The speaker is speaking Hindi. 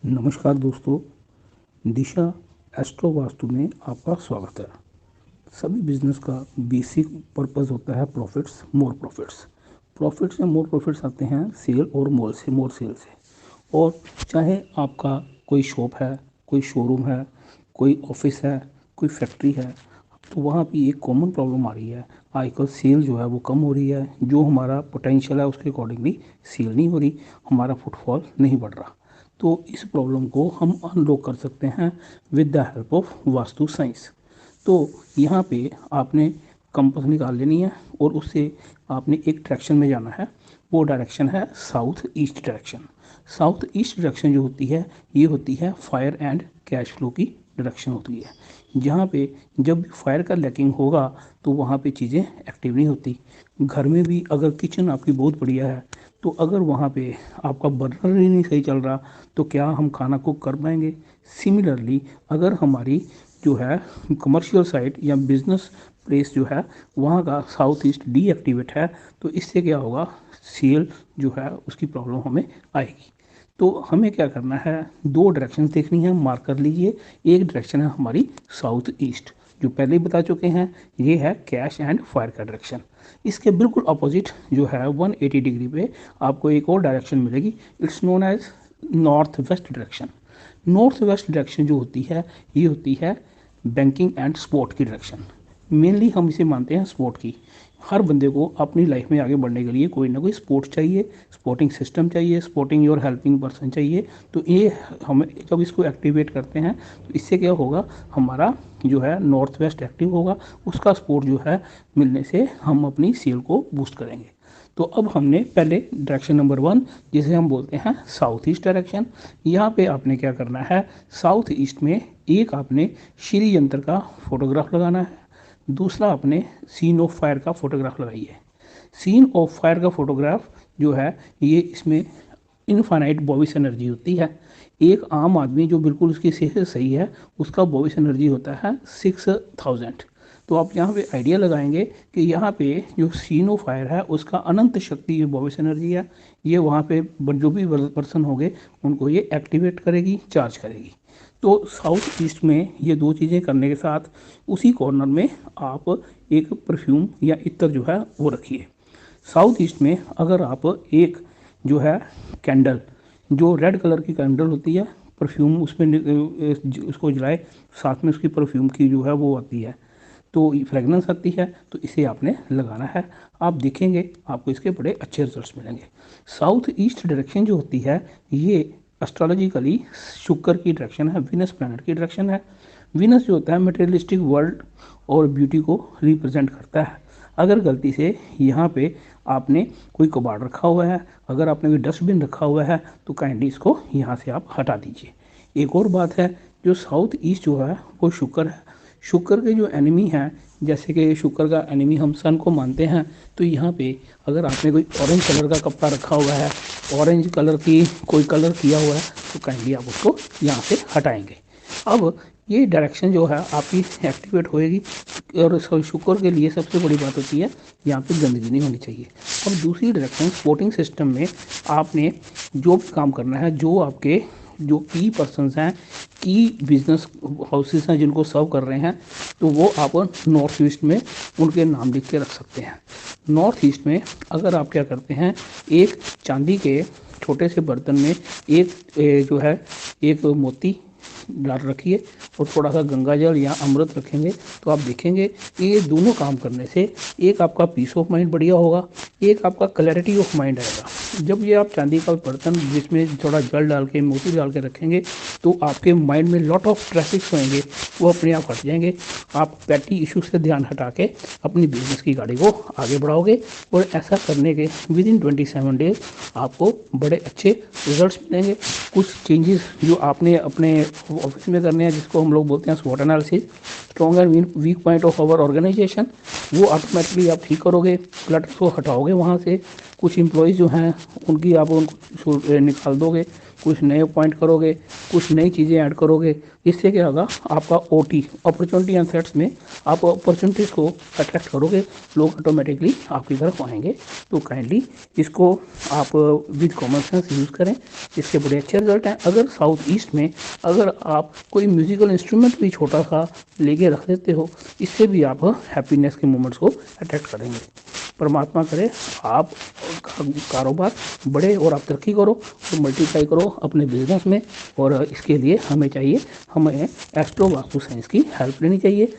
नमस्कार दोस्तों, दिशा एस्ट्रो वास्तु में आपका स्वागत है। सभी बिजनेस का बेसिक पर्पस होता है प्रॉफिट्स, मोर प्रॉफिट्स। प्रॉफिट्स या मोर प्रॉफिट्स आते हैं सेल और मोर सेल से। और चाहे आपका कोई शॉप है, कोई शोरूम है, कोई ऑफिस है, कोई फैक्ट्री है, तो वहाँ भी एक कॉमन प्रॉब्लम आ रही है। आजकल सेल जो है वो कम हो रही है, जो हमारा पोटेंशियल है उसके अकॉर्डिंगली सेल नहीं हो रही, हमारा फुटफॉल नहीं बढ़ रहा। तो इस प्रॉब्लम को हम अनलॉक कर सकते हैं with the help of vastu science. तो यहाँ पे आपने कंपास निकाल लेनी है और उससे आपने एक डायरेक्शन में जाना है। वो डायरेक्शन है south east direction. South east direction जो होती है, ये होती है फायर एंड कैश फ्लो की डायरेक्शन होती है। जहाँ पे जब भी फायर का लैकिंग होगा तो वहाँ पे चीज़ें एक्टिव नहीं होती। घर में भी अगर किचन आपकी बहुत बढ़िया है, तो अगर वहाँ पे आपका बर्नर ही नहीं सही चल रहा, तो क्या हम खाना कुक कर पाएंगे? सिमिलरली, अगर हमारी जो है कमर्शियल साइट या बिजनेस प्लेस जो है वहाँ का साउथ ईस्ट डीएक्टिवेट है, तो इससे क्या होगा, सेल जो है उसकी प्रॉब्लम हमें आएगी। तो हमें क्या करना है, दो डायरेक्शन देखनी है, मार्क कर लीजिए। एक डायरेक्शन है हमारी साउथ ईस्ट, जो पहले ही बता चुके हैं, ये है कैश एंड फायर का डायरेक्शन। इसके बिल्कुल अपोजिट जो है 180 डिग्री पे आपको एक और डायरेक्शन मिलेगी, it's known as north west direction. North west direction जो होती है, ये होती है बैंकिंग एंड स्पोर्ट की डायरेक्शन। मेनली हम इसे मानते हैं स्पोर्ट की। हर बंदे को अपनी लाइफ में आगे बढ़ने के लिए कोई ना कोई स्पोर्ट्स चाहिए, स्पोर्टिंग सिस्टम चाहिए, स्पोर्टिंग योर हेल्पिंग पर्सन चाहिए। तो ये हमें जब इसको एक्टिवेट करते हैं तो इससे क्या होगा, हमारा जो है नॉर्थ वेस्ट एक्टिव होगा, उसका सपोर्ट जो है मिलने से हम अपनी सेल को बूस्ट करेंगे। तो अब हमने पहले डायरेक्शन नंबर 1, जिसे हम बोलते हैं साउथ ईस्ट डायरेक्शन, यहाँ पे आपने क्या करना है, साउथ ईस्ट में एक आपने श्री यंत्र का फोटोग्राफ लगाना है, दूसरा आपने सीन ऑफ फायर का फोटोग्राफ लगाई है। सीन ऑफ फायर का फोटोग्राफ जो है, ये इसमें इनफाइनाइट बॉविस एनर्जी होती है। एक आम आदमी जो बिल्कुल उसकी सेहत सही है, उसका बॉविस एनर्जी होता है 6000। तो आप यहाँ पे आइडिया लगाएंगे कि यहाँ पे जो सीनो फायर है उसका अनंत शक्ति जो बॉविस एनर्जी है, ये वहाँ पे जो भी पर्सन होंगे उनको ये एक्टिवेट करेगी, चार्ज करेगी। तो साउथ ईस्ट में ये दो चीज़ें करने के साथ उसी कॉर्नर में आप एक परफ्यूम या इत्र जो है वो रखिए। साउथ ईस्ट में अगर आप एक जो है कैंडल, जो रेड कलर की कैंडल होती है, परफ्यूम उसमें उसको जलाए, साथ में उसकी परफ्यूम की जो है वो आती है, तो फ्रेगनेंस आती है, तो इसे आपने लगाना है। आप देखेंगे आपको इसके बड़े अच्छे रिजल्ट्स मिलेंगे। साउथ ईस्ट डायरेक्शन जो होती है, ये एस्ट्रोलॉजिकली शुक्र की डायरेक्शन है, विनस प्लैनेट की डायरेक्शन है। विनस जो होता है मटेरियलिस्टिक वर्ल्ड और ब्यूटी को रिप्रेजेंट करता है। अगर गलती से यहाँ पे आपने कोई कबाड़ रखा हुआ है, अगर आपने कोई डस्टबिन रखा हुआ है, तो काइंडली इसको यहाँ से आप हटा दीजिए। एक और बात है, जो साउथ ईस्ट जो है वो शुक्र है। शुक्र के जो एनिमी हैं, जैसे कि शुक्र का एनिमी हम सन को मानते हैं, तो यहाँ पे अगर आपने कोई ऑरेंज कलर का कपड़ा रखा हुआ है, ऑरेंज कलर की कोई कलर किया हुआ है, तो काइंडली आप उसको यहाँ से हटाएंगे। अब ये डायरेक्शन जो है आपकी एक्टिवेट होएगी। और शुक्र के लिए सबसे बड़ी बात होती है, यहाँ पे गंदगी नहीं होनी चाहिए। अब दूसरी डायरेक्शन स्पोर्टिंग सिस्टम में आपने जो भी काम करना है, जो आपके जो की पर्सनस हैं, की बिजनेस हाउसेस हैं जिनको सर्व कर रहे हैं, तो वो आप नॉर्थ ईस्ट में उनके नाम लिख के रख सकते हैं। नॉर्थ ईस्ट में अगर आप क्या करते हैं, एक चांदी के छोटे से बर्तन में एक जो है एक मोती डाल रखिए और थोड़ा सा गंगा जल या अमृत रखेंगे, तो आप देखेंगे कि ये दोनों काम करने से एक आपका पीस ऑफ माइंड बढ़िया होगा, एक आपका क्लैरिटी ऑफ माइंड आएगा। जब ये आप चांदी का बर्तन जिसमें थोड़ा जल डाल के मोती डाल के रखेंगे, तो आपके माइंड में लॉट ऑफ ट्रैफिक होंगे, वो अपने आप हट जाएंगे। आप पैटी इशू से ध्यान हटा के अपनी बिजनेस की गाड़ी को आगे बढ़ाओगे, और ऐसा करने के विद इन 27 डेज आपको बड़े अच्छे रिजल्ट्स मिलेंगे। कुछ चेंजेस जो आपने अपने ऑफिस में करने हैं, जिसको हम लोग बोलते हैं स्वॉट analysis, strong and weak point of our organization, वो ऑटोमेटिकली आप ठीक करोगे, क्लटर को हटाओगे वहाँ से, कुछ एम्प्लॉयज़ जो हैं उनकी आप उनको निकाल दोगे, कुछ नए अपॉइंट करोगे, कुछ नई चीज़ें ऐड करोगे। इससे क्या होगा, आपका ओटी अपॉर्चुनिटी एंड थ्रेट्स में आप अपॉर्चुनिटीज़ को अट्रैक्ट करोगे, लोग ऑटोमेटिकली आपकी तरफ आएंगे। तो काइंडली इसको आप विद कॉमन सेंस यूज़ करें, इसके बड़े अच्छे रिजल्ट हैं। अगर साउथ ईस्ट में अगर आप कोई म्यूज़िकल इंस्ट्रूमेंट भी छोटा सा लेके रख देते हो, इससे भी आप हैप्पीनेस के मोमेंट्स को अट्रैक्ट करेंगे। परमात्मा करे आप कारोबार बढ़े और आप तरक्की करो और मल्टीप्लाई करो अपने बिजनेस में। और इसके लिए हमें एस्ट्रो वास्तु साइंस की हेल्प लेनी चाहिए।